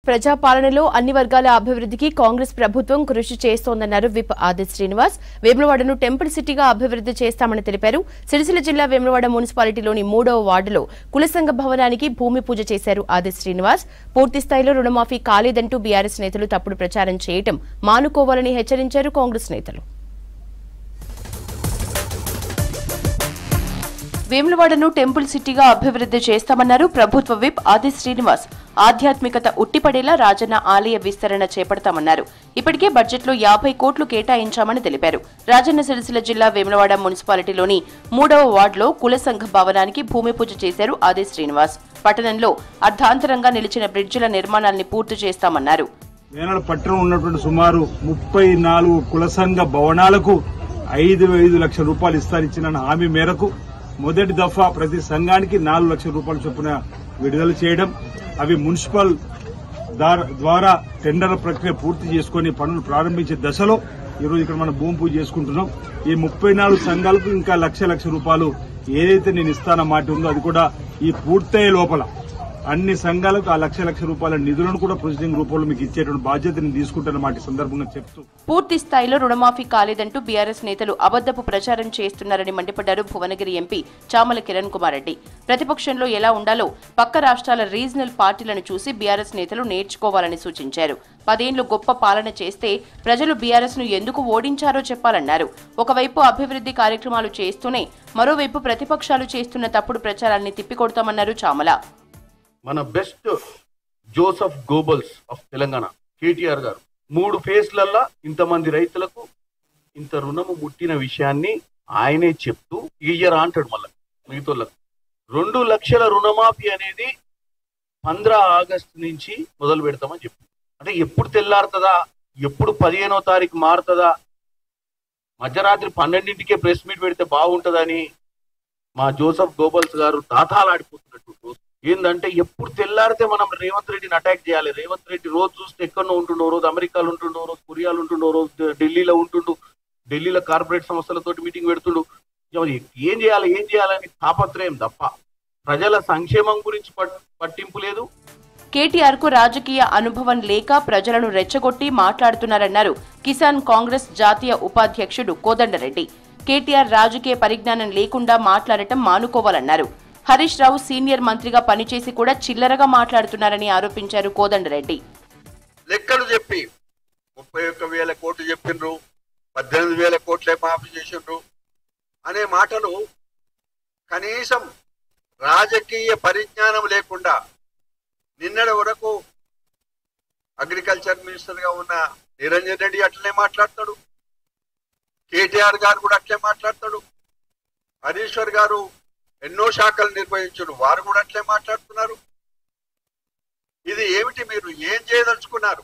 ప్రజాపాలనలో అన్ని వర్గాల అభివృద్ధికి కాంగ్రెస్ ప్రభుత్వం కృషి చేస్తోందన్నారు విప్ ఆది శ్రీనివాస్. వేములవాడను టెంపుల్ సిటీగా అభివృద్ధి చేస్తామని తెలిపారు. సిరిసిల్ల జిల్లా వేములవాడ మున్సిపాలిటీలోని 3వ వార్డులో కులసంఘ భవనానికి భూమి పూజ చేశారు ఆది శ్రీనివాస్. పూర్తి స్థాయిలో రుణమాఫీ కాలేదంటూ బీఆర్ఎస్ నేతలు తప్పుడు ప్రచారం చేయటం మానుకోవాలని హెచ్చరించారు కాంగ్రెస్ నేతలు. వేములవాడను టెంపుల్ సిటీగా అభివృద్ధి చేస్తామన్నారు ప్రభుత్వ విప్ ఆది శ్రీనివాస్. ఆధ్యాత్మికత ఉట్టిపడేలా రాజన్న ఆలయ విస్తరణ చేపడతామన్నారు. ఇప్పటికే బడ్జెట్లో 50 కోట్లు కేటాయించామని తెలిపారు. రాజన్న సిరిసిల్ల జిల్లా వేములవాడ మున్సిపాలిటీలోని 3వ వార్డులో కుల సంఘ భవనానికి భూమి పూజ చేశారు ఆది శ్రీనివాస్. పట్టణంలో అర్ధాంతరంగా నిలిచిన బ్రిడ్జిల నిర్మాణాన్ని పూర్తి చేస్తామన్నారు. వేనాడు పట్టణం ఉన్నటువంటి సుమారు 34 కుల సంఘ భవనాలకు 5 లక్షల రూపాయలు ఇస్తానిచ్చిన హామీ మేరకు మొదటి దఫా ప్రతి సంఘానికి 4 లక్షల రూపాయల చొప్పున విడుదల చేయడం, అవి మున్సిపల్ ద్వారా టెండర్ల ప్రక్రియ పూర్తి చేసుకుని పనులు ప్రారంభించే దశలో ఈరోజు ఇక్కడ మనం భూమి పూజ చేసుకుంటున్నాం. ఈ 34 సంఘాలకు ఇంకా లక్ష రూపాయలు ఏదైతే నేను ఇస్తాన మాట ఉందో అది కూడా ఈ పూర్తయ్యే లోపల అన్ని సంఘాలకు ఆ లక్ష రూపాయల నిధులను కూడా ప్రొసీడింగ్ రూపంలో మీకు ఇచ్చేటువంటి బాధ్యతను తీసుకుంటున్న మాట సందర్భంగా చెప్తూ పూర్తి స్థాయిలో రుణమాఫీ కాలేదంటూ బీఆర్ఎస్ నేతలు అబద్దపు ప్రచారం చేస్తున్నారని మండిపడ్డారు భువనగిరి ఎంపీ చామల కిరణ్ కుమార్ రెడ్డి. ప్రతిపక్షంలో ఎలా ఉండాలో పక్క రాష్ట్రాల రీజనల్ పార్టీలను చూసి బీఆర్ఎస్ నేతలు నేర్చుకోవాలని సూచించారు. 10 ఏళ్లు గొప్ప పాలన చేస్తే ప్రజలు బీఆర్ఎస్ ను ఎందుకు ఓడించారో చెప్పాలన్నారు. ఒకవైపు అభివృద్ధి కార్యక్రమాలు చేస్తూనే మరోవైపు ప్రతిపక్షాలు చేస్తున్న తప్పుడు ప్రచారాన్ని తిప్పికొడతామన్నారు చామల. మన best Joseph Goebbels of Telangana KTR గారు 3 ఫేజ్లల్లా ఇంతమంది రైతులకు ఇంత రుణము ముట్టిన విషయాన్ని ఆయనే చెప్తూ ఇయ్యరా అంటాడు. మళ్ళీ మిగతాలకు 2 లక్షల రుణమాఫీ అనేది 15 ఆగస్టు నుంచి మొదలు పెడతామని చెప్పి, అంటే ఎప్పుడు తెల్లారుతుందా, ఎప్పుడు 15వ తారీఖు మారుతుందా, మధ్యరాత్రి 12ంటికే ప్రెస్ మీట్ పెడితే బాగుంటుందని మా జోసెఫ్ గోబల్స్ గారు తాతాలాడిపోతున్నట్టు. ఏంటంటే ఎప్పుడు తెల్లారితే మనం రేవంత్ రెడ్డిని అటాక్ చేయాలి. రేవంత్ రెడ్డి రోజు చూస్తే ఎక్కడో ఉంటుండో, రోజు అమెరికాలో ఉంటుండో, రోజు కొరియాలో ఉంటుండో, రోజు ఢిల్లీలో ఉంటుండు, ఢిల్లీలో కార్పొరేట్ సంస్థలతో మీటింగ్ పెడుతుండు. ఏం చేయాలని తాపత్రయం తప్ప ప్రజల సంక్షేమం గురించి పట్టింపు లేదు. కేటీఆర్ కు రాజకీయ అనుభవం లేక ప్రజలను రెచ్చగొట్టి మాట్లాడుతున్నారన్నారు కిసాన్ కాంగ్రెస్ జాతీయ ఉపాధ్యక్షుడు కోదండరెడ్డి. కేటీఆర్ రాజకీయ పరిజ్ఞానం లేకుండా మాట్లాడటం మానుకోవాలన్నారు. హరీష్ రావు సీనియర్ మంత్రిగా పనిచేసి కూడా చిల్లరగా మాట్లాడుతున్నారని ఆరోపించారు కోదండరెడ్డి. లెక్కలు చెప్పి 31,000 కోట్లు చెప్పిండ్రు, 18,000 కోట్లే మాఫీ చేసిండ్రు అనే మాటలు కనీసం రాజకీయ పరిజ్ఞానం లేకుండా నిన్నటి వరకు అగ్రికల్చర్ మినిస్టర్ గా ఉన్న నిరంజన్ రెడ్డి అట్లనే మాట్లాడతాడు, కేటీఆర్ గారు కూడా అట్లే మాట్లాడతాడు, హరీశ్వర్ గారు ఎన్నో శాఖలు నిర్వహించారు, వారు కూడా అట్లే మాట్లాడుతున్నారు. ఇది ఏమిటి, మీరు ఏం చేయదలుచుకున్నారు?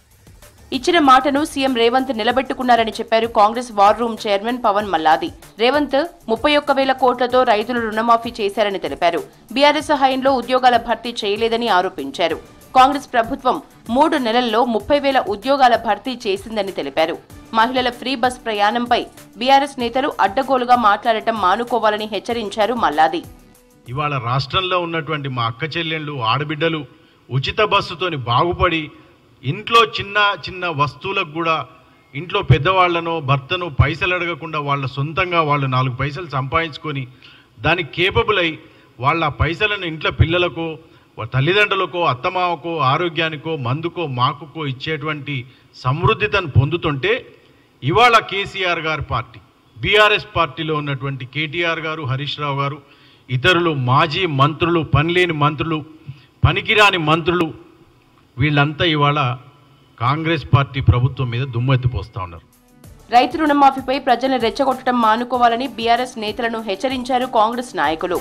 ఇచ్చిన మాటను సీఎం రేవంత్ నిలబెట్టుకున్నారని చెప్పారు Congress war room chairman Pavan Malladi. Revanth 31,000 కోట్లతో రైతులు రుణమాఫీ చేశారని తెలిపారు. బీఆర్ఎస్ హయాంలో ఉద్యోగాల భర్తీ చేయలేదని ఆరోపించారు. కాంగ్రెస్ ప్రభుత్వం 3 నెలల్లో 30,000 ఉద్యోగాల భర్తీ చేసిందని తెలిపారు. మహిళల ఫ్రీ బస్ ప్రయాణంపై బీఆర్ఎస్ నేతలు అడ్డగోలుగా మాట్లాడటం మానుకోవాలని హెచ్చరించారు మల్లాది. ఇవాళ రాష్ట్రంలో ఉన్నటువంటి మా అక్క చెల్లెళ్ళు, ఆడబిడ్డలు ఉచిత బస్సుతోని బాగుపడి ఇంట్లో చిన్న వస్తువులకు కూడా ఇంట్లో పెద్దవాళ్లను, భర్తను పైసలు అడగకుండా వాళ్ళ సొంతంగా వాళ్ళు 4 పైసలు సంపాదించుకొని దానికి కేపబుల్ అయి వాళ్ళ పైసలను ఇంట్లో పిల్లలకు, తల్లిదండ్రులకో, అత్తమామకో, ఆరోగ్యానికో, మందుకో, మాకుకో ఇచ్చేటువంటి సమృద్ధితను పొందుతుంటే ఇవాళ కేసీఆర్ గారి పార్టీ, బీఆర్ఎస్ పార్టీలో ఉన్నటువంటి కేటీఆర్ గారు, హరీష్ రావు గారు, ఇతరులు మాజీ మంత్రులు, పనిలేని మంత్రులు, పనికిరాని మంత్రులు, వీళ్ళంతా ఇవాళ కాంగ్రెస్ పార్టీ ప్రభుత్వం మీద దుమ్మెత్తిపోస్తా ఉన్నారు. రైతు రుణమాఫీపై ప్రజలను రెచ్చగొట్టడం మానుకోవాలని బీఆర్ఎస్ నేతలను హెచ్చరించారు కాంగ్రెస్ నాయకులు.